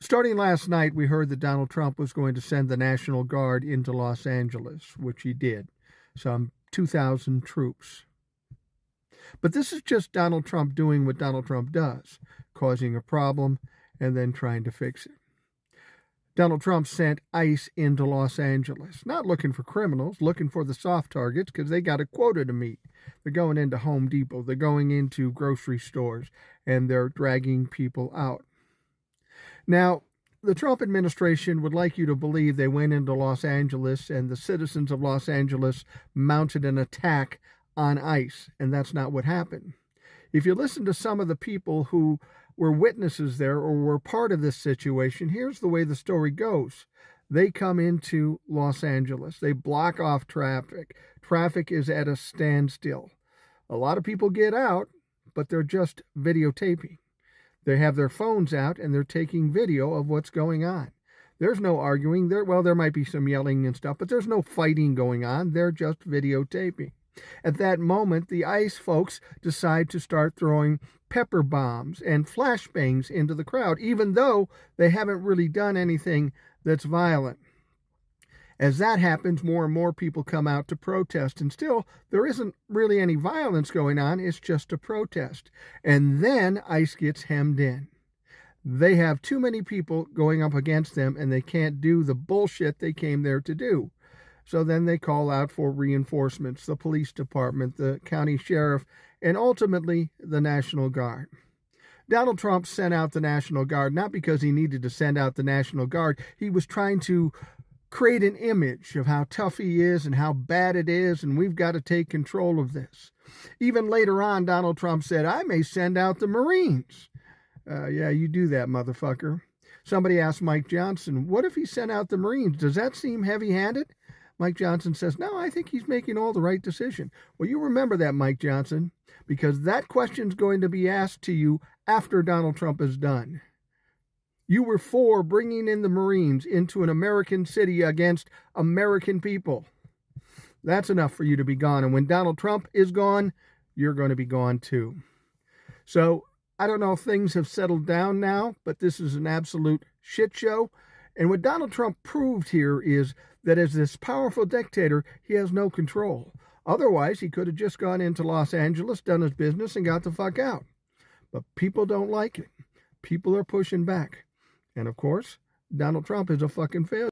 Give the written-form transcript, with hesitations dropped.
Starting last night, we heard that Donald Trump was going to send the National Guard into Los Angeles, which he did, some 2,000 troops. But this is just Donald Trump doing what Donald Trump does, causing a problem and then trying to fix it. Donald Trump sent ICE into Los Angeles, not looking for criminals, looking for the soft targets because they got a quota to meet. They're going into Home Depot, they're going into grocery stores, and they're dragging people out. Now, the Trump administration would like you to believe they went into Los Angeles and the citizens of Los Angeles mounted an attack on ICE, and that's not what happened. If you listen to some of the people who were witnesses there or were part of this situation, here's the way the story goes. They come into Los Angeles. They block off traffic. Traffic is at a standstill. A lot of people get out, but they're just videotaping. They have their phones out and they're taking video of what's going on. There's no arguing. There might be some yelling and stuff, but there's no fighting going on. They're just videotaping. At that moment, the ICE folks decide to start throwing pepper bombs and flashbangs into the crowd, even though they haven't really done anything that's violent. As that happens, more and more people come out to protest, and still, there isn't really any violence going on. It's just a protest. And then ICE gets hemmed in. They have too many people going up against them, and they can't do the bullshit they came there to do. So then they call out for reinforcements, the police department, the county sheriff, and ultimately the National Guard. Donald Trump sent out the National Guard not because he needed to send out the National Guard. He was trying to create an image of how tough he is and how bad it is, and we've got to take control of this. Even later on, Donald Trump said, I may send out the Marines. Yeah, you do that, motherfucker. Somebody asked Mike Johnson, what if he sent out the Marines? Does that seem heavy-handed? Mike Johnson says, no, I think he's making all the right decision. Well, you remember that, Mike Johnson, because that question's going to be asked to you after Donald Trump is done. You were for bringing in the Marines into an American city against American people. That's enough for you to be gone. And when Donald Trump is gone, you're going to be gone too. So I don't know if things have settled down now, but this is an absolute shit show. And what Donald Trump proved here is that as this powerful dictator, he has no control. Otherwise, he could have just gone into Los Angeles, done his business, and got the fuck out. But people don't like it. People are pushing back. And of course, Donald Trump is a fucking failure.